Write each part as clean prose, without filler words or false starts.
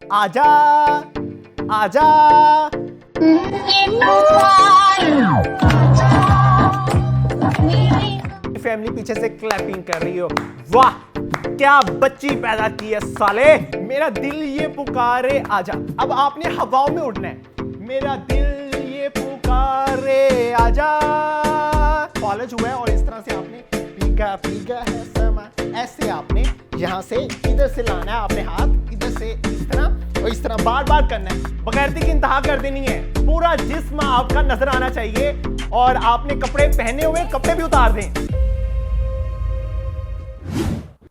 आजा आजा। फैमिली पीछे से क्लैपिंग कर रही हो। वाह क्या बच्ची पैदा की है साले। मेरा दिल ये पुकारे आजा। अब आपने हवाओं में उड़ना है। मेरा दिल ये पुकारे आजा। कॉलेज हुआ है और इस तरह से आपने भीगा भीगा है समा, ऐसे आपने यहां से इधर से लाना है आपने हाथ, इधर से इस तरह और इस तरह बार बार करना है। बगैरती की इंतहा कर देनी है। पूरा जिस्म आपका नजर आना चाहिए और आपने कपड़े पहने हुए कपड़े भी उतार दें।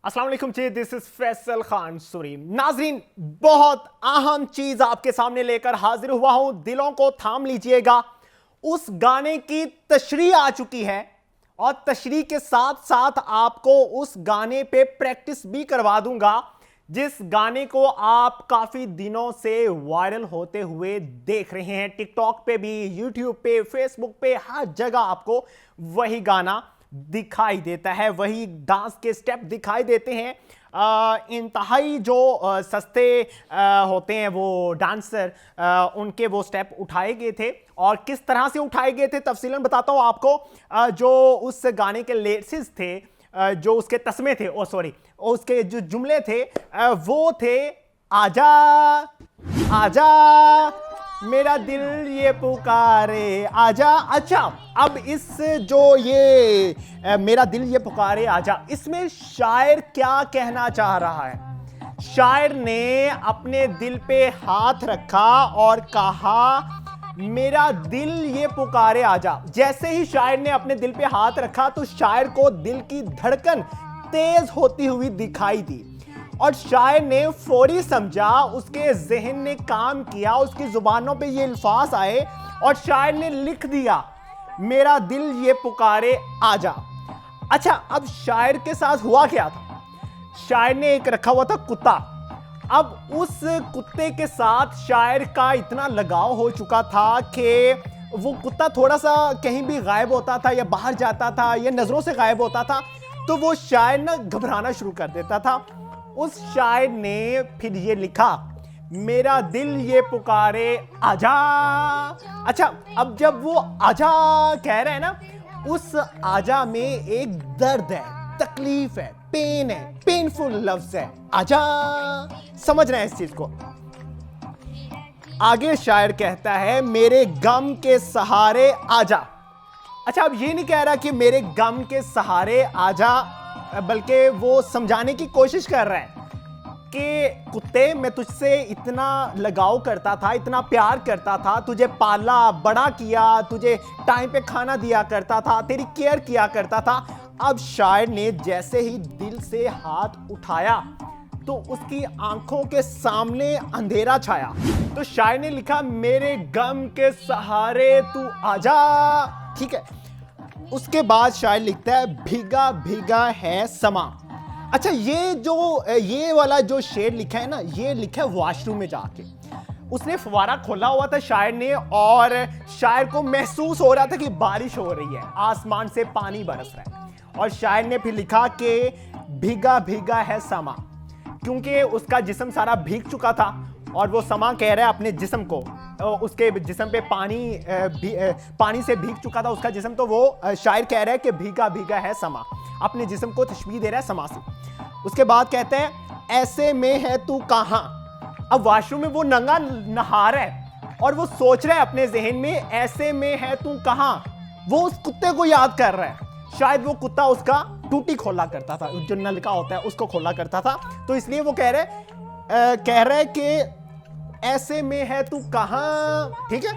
अस्सलाम वालेकुम जी, दिस इज फैसल खान सूरी। नाजरीन, बहुत अहम चीज आपके सामने लेकर हाजिर हुआ हूं। दिलों को थाम लीजिएगा। उस गाने की तशरीह आ चुकी है और तशरीह के साथ साथ आपको उस गाने पे प्रैक्टिस भी करवा दूंगा, जिस गाने को आप काफी दिनों से वायरल होते हुए देख रहे हैं। टिकटॉक पे भी, यूट्यूब पे, फेसबुक पे, हर जगह आपको वही गाना दिखाई देता है, वही डांस के स्टेप दिखाई देते हैं। इंतहाई जो सस्ते होते हैं वो डांसर, उनके वो स्टेप उठाए गए थे और किस तरह से उठाए गए थे तफसीलन बताता हूं आपको। जो उस गाने के लिरिक्स थे, जो उसके तस्मे थे, उसके जो जुमले थे वो थे आजा आजा मेरा दिल ये पुकारे आजा। अच्छा, अब इस जो ये मेरा दिल ये पुकारे आजा, इसमें शायर क्या कहना चाह रहा है? शायर ने अपने दिल पे हाथ रखा और कहा मेरा दिल ये पुकारे आजा। जैसे ही शायर ने अपने दिल पे हाथ रखा तो शायर को दिल की धड़कन तेज होती हुई दिखाई दी और शायर ने फौरी समझा, उसके जहन ने काम किया, उसकी जुबानों पे ये अल्फाज आए और शायर ने लिख दिया मेरा दिल ये पुकारे आजा। अच्छा, अब शायर के साथ हुआ क्या था? शायर ने एक रखा हुआ था कुत्ता। अब उस कुत्ते के साथ शायर का इतना लगाव हो चुका था कि वो कुत्ता थोड़ा सा कहीं भी गायब होता था या बाहर जाता था या नजरों से गायब होता था तो वो शायर ना घबराना शुरू कर देता था। उस शायर ने फिर ये लिखा मेरा दिल ये पुकारे आजा। अच्छा, अब जब वो आजा कह रहे हैं ना, उस आजा में एक दर्द है, तकलीफ है, पेन है, पेनफुल लफ्ज है आजा। समझ रहे हैं इस चीज को? आगे शायर कहता है मेरे गम के सहारे आजा। अच्छा, अब ये नहीं कह रहा कि मेरे गम के सहारे आजा, बल्कि वो समझाने की कोशिश कर रहा है कि कुत्ते, मैं तुझसे इतना लगाव करता था, इतना प्यार करता था, तुझे पाला बड़ा किया, तुझे टाइम पे खाना दिया करता था, तेरी केयर किया करता था। अब शायर ने जैसे ही दिल से हाथ उठाया तो उसकी आंखों के सामने अंधेरा छाया। तो शायर ने लिखा मेरे गम के सहारे तू आजा। ठीक है, उसके बाद शायर लिखता है भीगा भीगा है समा। अच्छा, ये वाला जो शेर लिखा है ना, ये लिखा है वॉशरूम में जाके। उसने फवारा खोला हुआ था शायर ने और शायर को महसूस हो रहा था कि बारिश हो रही है, आसमान से पानी बरस रहा है। और शायर ने फिर लिखा कि भीगा भीगा है समा, क्योंकि उसका जिस्म सारा भीग चुका था और वो समा कह रहा है अपने जिस्म को, उसके जिस्म पे पानी से भीग चुका था उसका जिस्म, तो वो शायर कह रहा है कि भीगा भीगा है समा, अपने जिस्म को तशबीह दे रहा है समा से। उसके बाद कहते हैं ऐसे में है तू कहां। अब वॉशरूम में वो नंगा नहा रहा है और वो सोच रहा है अपने जहन में ऐसे में है तू कहां। वो उस कुत्ते को याद कर रहा है। शायद वो कुत्ता उसका टूटी खोला करता था, जो नलका होता है उसको खोला करता था, तो इसलिए वो कह रहा है कि ऐसे में है तू कहां। ठीक है,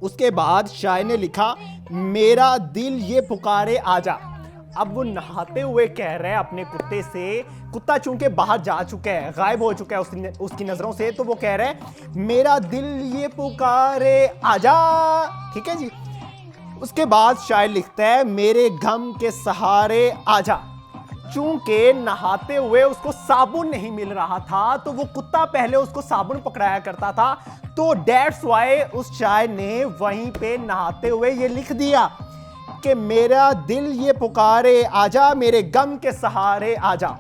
उसके बाद शायर ने लिखा मेरा दिल ये पुकारे आजा। अब वो नहाते हुए कह रहे हैं अपने कुत्ते से, कुत्ता चूंकि बाहर जा चुका है, गायब हो चुका है उसकी नजरों से, तो वो कह रहे हैं मेरा दिल ये पुकारे आजा। ठीक है जी। उसके बाद शायर लिखता है मेरे गम के सहारे आजा। चूंकि नहाते हुए उसको साबुन नहीं मिल रहा था तो वो कुत्ता पहले उसको साबुन पकड़ाया करता था, तो दैट्स व्हाई उस शायर ने वहीं पे नहाते हुए ये लिख दिया कि मेरा दिल ये पुकारे आजा, मेरे गम के सहारे आजा।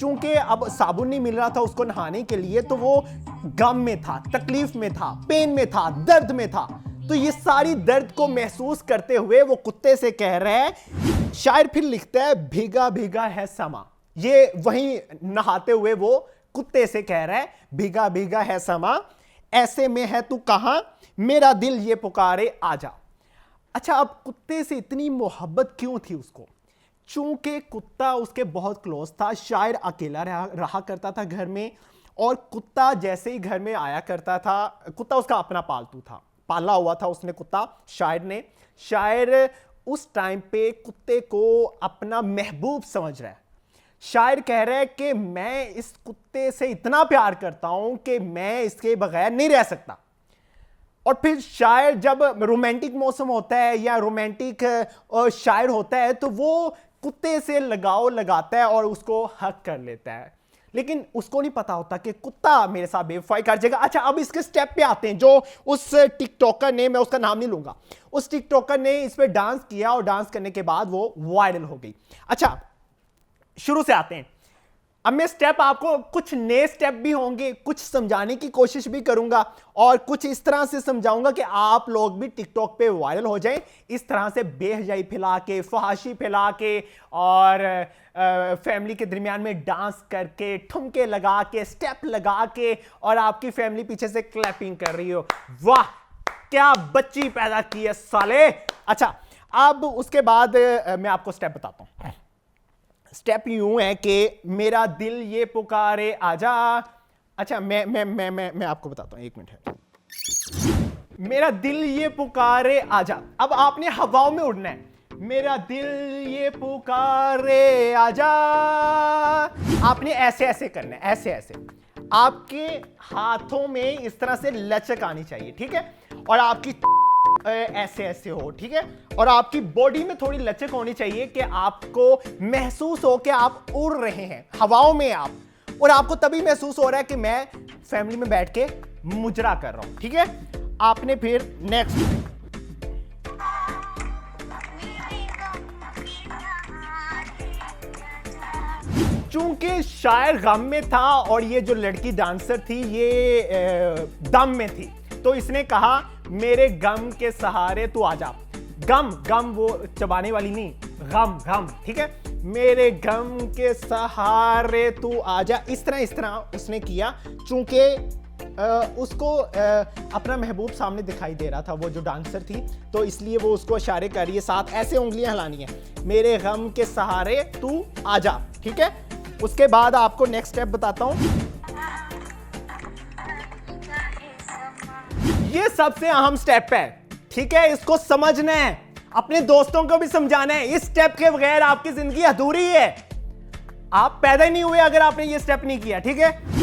चूंकि अब साबुन नहीं मिल रहा था उसको नहाने के लिए, तो वो गम में था, तकलीफ में था, पेन में था, दर्द में था। तो ये सारी दर्द को महसूस करते हुए वो कुत्ते से कह रहा है। शायर फिर लिखता है भीगा भीगा है समा। ये वहीं नहाते हुए वो कुत्ते से कह रहा है भीगा भीगा है समा, ऐसे में है तू कहां, मेरा दिल ये पुकारे आजा। अच्छा, अब कुत्ते से इतनी मोहब्बत क्यों थी उसको? चूंकि कुत्ता उसके बहुत क्लोज था। शायर अकेला रहा करता था घर में, और कुत्ता जैसे ही घर में आया करता था, कुत्ता उसका अपना पालतू था, पाला हुआ था उसने कुत्ता शायर ने। शायर उस टाइम पे कुत्ते को अपना महबूब समझ रहा है। शायर कह रहा है कि मैं इस कुत्ते से इतना प्यार करता हूं कि मैं इसके बगैर नहीं रह सकता। और फिर शायर जब रोमांटिक मौसम होता है या रोमांटिक शायर होता है तो वो कुत्ते से लगाव लगाता है और उसको हक कर लेता है। लेकिन उसको नहीं पता होता कि कुत्ता मेरे साथ बेवफाई कर जाएगा। अच्छा, अब इसके स्टेप पे आते हैं। जो उस टिकटॉकर ने, मैं उसका नाम नहीं लूंगा, उस टिकटॉकर ने इस पे डांस किया और डांस करने के बाद वो वायरल हो गई। अच्छा, शुरू से आते हैं। अब मैं स्टेप, आपको कुछ नए स्टेप भी होंगे, कुछ समझाने की कोशिश भी करूंगा और कुछ इस तरह से समझाऊंगा कि आप लोग भी टिकटॉक पे वायरल हो जाएं। इस तरह से बेहजाई फैला के, फहाशी फैला के और फैमिली के दरमियान में डांस करके, ठुमके लगा के, स्टेप लगा के, और आपकी फैमिली पीछे से क्लैपिंग कर रही हो। वाह, क्या बच्ची पैदा की है साले। अच्छा, अब उसके बाद मैं आपको स्टेप बताता हूं। स्टेप यूं है कि मेरा दिल ये पुकारे आजा। अच्छा, मैं आपको बताता हूं, एक मिनट है। मेरा दिल ये पुकारे आजा। अब आपने हवाओं में उड़ना है। मेरा दिल ये पुकारे आजा। आपने ऐसे ऐसे करना है, ऐसे ऐसे। आपके हाथों में इस तरह से लचक आनी चाहिए, ठीक है, और आपकी ऐसे ऐसे हो, ठीक है, और आपकी बॉडी में थोड़ी लचक होनी चाहिए कि आपको महसूस हो कि आप उड़ रहे हैं हवाओं में आप, और आपको तभी महसूस हो रहा है कि मैं फैमिली में बैठ के मुजरा कर रहा हूं, ठीक है। आपने फिर नेक्स्ट, चूंकि शायर गम में था और ये जो लड़की डांसर थी ये दम में थी, तो इसने कहा मेरे गम के सहारे तू आजा। गम, गम वो चबाने वाली नहीं, गम गम, ठीक है। मेरे गम के सहारे तू आजा। इस तरह उसने किया। चूंकि उसको अपना महबूब सामने दिखाई दे रहा था, वो जो डांसर थी, तो इसलिए वो उसको इशारे कर रही है, साथ ऐसे उंगलियां हिलानी है, मेरे गम के सहारे तू आजा, ठीक है। उसके बाद आपको नेक्स्ट स्टेप बताता हूं। ये सबसे अहम स्टेप है, ठीक है, इसको समझना है, अपने दोस्तों को भी समझाना है। इस स्टेप के बगैर आपकी जिंदगी अधूरी है। आप पैदा ही नहीं हुए अगर आपने ये स्टेप नहीं किया, ठीक है।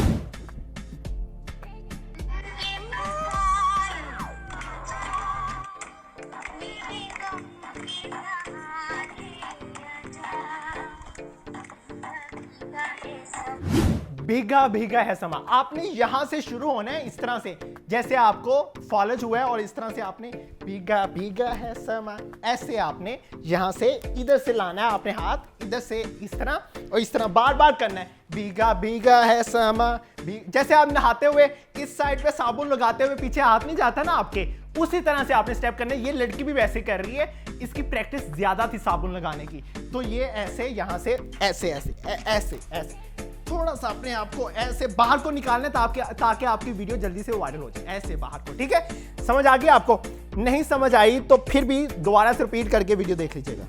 भीगा भीगा है समा। आपने यहां से शुरू होना है, इस तरह से, जैसे आपको फॉलोज हुआ है, और इस तरह से आपने भीगा भीगा है समा, ऐसे आपने यहां से इधर से लाना है अपने हाथ, इधर से इस तरह, और इस तरह बार बार करना है, भीगा भीगा है समा। जैसे आप नहाते हुए इस साइड पे साबुन लगाते हुए पीछे हाथ नहीं जाता ना आपके, उसी तरह से आपने स्टेप करने। ये लड़की भी वैसे कर रही है, इसकी प्रैक्टिस ज्यादा थी साबुन लगाने की, तो ये ऐसे यहां से ऐसे ऐसे ऐसे ऐसे थोड़ा सा अपने आप को ऐसे बाहर को निकालना ताकि आपकी वीडियो जल्दी से वायरल हो जाए, ऐसे बाहर को, ठीक है। समझ आ गया आपको? नहीं समझ आई तो फिर भी दोबारा से रिपीट करके वीडियो देख लीजिएगा।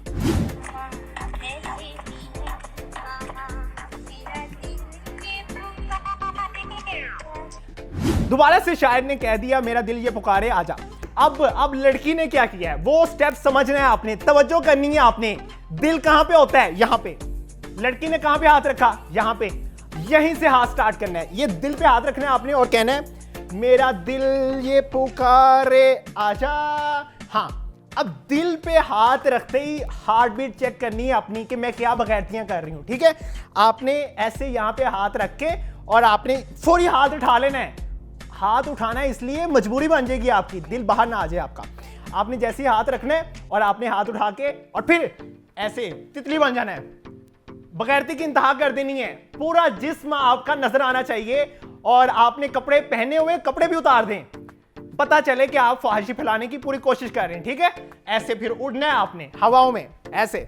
दोबारा से शायर ने कह दिया मेरा दिल ये पुकारे आजा। अब लड़की ने क्या किया है, वो स्टेप समझना है आपने, तवज्जो करनी है आपने। दिल कहां पे होता है? यहां पे। लड़की ने कहां पे हाथ रखा? यहां पे। यहीं से हाथ स्टार्ट करना है, ये दिल पे हाथ रखना है आपने और कहना है मेरा दिल ये पुकारे आजा। हाँ, अब दिल पे हाथ रखते ही हार्ट बीट चेक करनी है अपनी कि मैं क्या बगैरतियां कर रही हूं, ठीक है। आपने ऐसे यहां पे हाथ रख के और आपने फौरी हाथ उठा लेना है। हाथ उठाना है इसलिए मजबूरी बन जाएगी आपकी, दिल बाहर ना आ जाए आपका। आपने जैसे ही हाथ रखना है और आपने हाथ उठा के और फिर ऐसे तितली बन जाना है, बगैरती की इंतहा कर देनी है। पूरा जिस्म आपका नजर आना चाहिए और आपने कपड़े पहने हुए कपड़े भी उतार दें, पता चले कि आप फहाशी फैलाने की पूरी कोशिश कर रहे हैं। ठीक है, ऐसे फिर उड़ना है आपने हवाओं में ऐसे।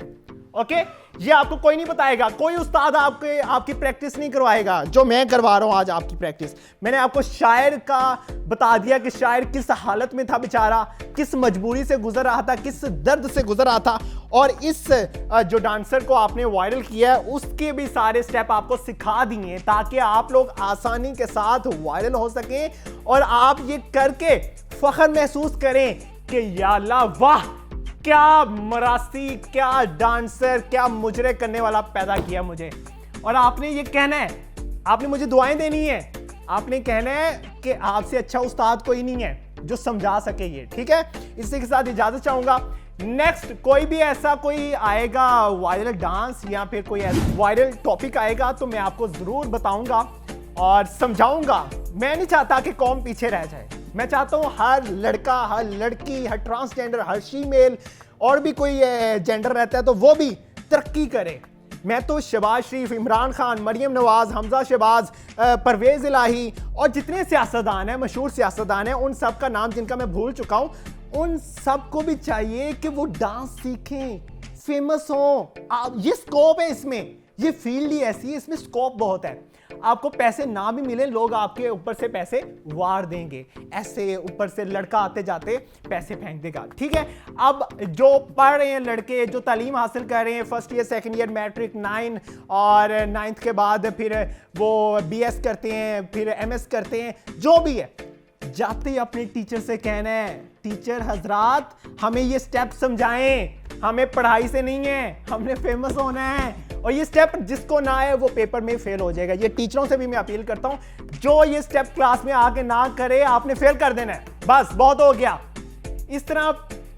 ओके, ये आपको कोई नहीं बताएगा, कोई उस्ताद आपकी प्रैक्टिस नहीं करवाएगा जो मैं करवा रहा हूं आज आपकी प्रैक्टिस। मैंने आपको शायर का बता दिया कि शायर किस हालत में था बेचारा, किस मजबूरी से गुजर रहा था, किस दर्द से गुजर रहा था, और इस जो डांसर को आपने वायरल किया है उसके भी सारे स्टेप आपको सिखा दिए ताकि आप लोग आसानी के साथ वायरल हो सकें और आप ये करके फख्र महसूस करें कि या अल्लाह वाह, क्या मरासी, क्या डांसर, क्या मुजरे करने वाला पैदा किया मुझे। और आपने ये कहना है, आपने मुझे दुआएं देनी है, आपने कहना है कि आपसे अच्छा उस्ताद कोई नहीं है जो समझा सके ये। ठीक है, इसी के साथ इजाजत चाहूंगा। नेक्स्ट कोई भी ऐसा कोई आएगा वायरल डांस या फिर कोई वायरल टॉपिक आएगा तो मैं आपको जरूर बताऊंगा और समझाऊंगा। मैं नहीं चाहता कि कौम पीछे रह जाए, मैं चाहता हूं हर लड़का, हर लड़की, हर ट्रांसजेंडर, हर फीमेल और भी कोई जेंडर रहता है तो वो भी तरक्की करे। मैं तो शहबाज शरीफ, इमरान खान, मरियम नवाज, हमजा शहबाज, परवेज इलाही और जितने सियासतदान हैं, मशहूर सियासतदान हैं, उन सब का नाम जिनका मैं भूल चुका हूं, उन सब को भी चाहिए कि वो डांस सीखें, फेमस हो। ये स्कोप है इसमें, ये फील्ड ही ऐसी है, इसमें स्कोप बहुत है। आपको पैसे ना भी मिले, लोग आपके ऊपर से पैसे वार देंगे, ऐसे ऊपर से लड़का आते जाते पैसे फेंक देगा। ठीक है, अब जो पढ़ रहे हैं लड़के, जो तालीम हासिल कर रहे हैं, first year, second year, matric 9 और 9th के बाद फिर वो BS करते हैं, फिर MS करते हैं, जो भी है, जाते ही अपने टीचर से कहना है, टीचर हजरात हमें ये स्टेप समझाएं, हमें पढ़ाई से नहीं है, हमने फेमस होना है। और ये स्टेप जिसको ना आए वो पेपर में फेल हो जाएगा। ये टीचरों से भी मैं अपील करता हूं, जो ये स्टेप क्लास में आके ना करे, आपने फेल कर देना है, बस बहुत हो गया। इस तरह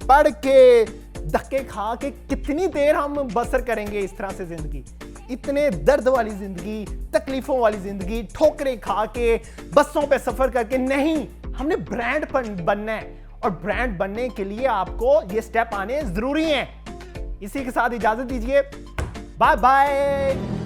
पढ़ के धक्के खा के कितनी देर हम बसर करेंगे इस तरह से जिंदगी, इतने दर्द वाली जिंदगी, तकलीफों वाली जिंदगी, ठोकरें खा के, बसों पे सफर करके। नहीं, हमने ब्रांड बनना है और ब्रांड बनने के लिए आपको ये स्टेप आने जरूरी हैं। इसी के साथ इजाजत दीजिए, बाय बाय।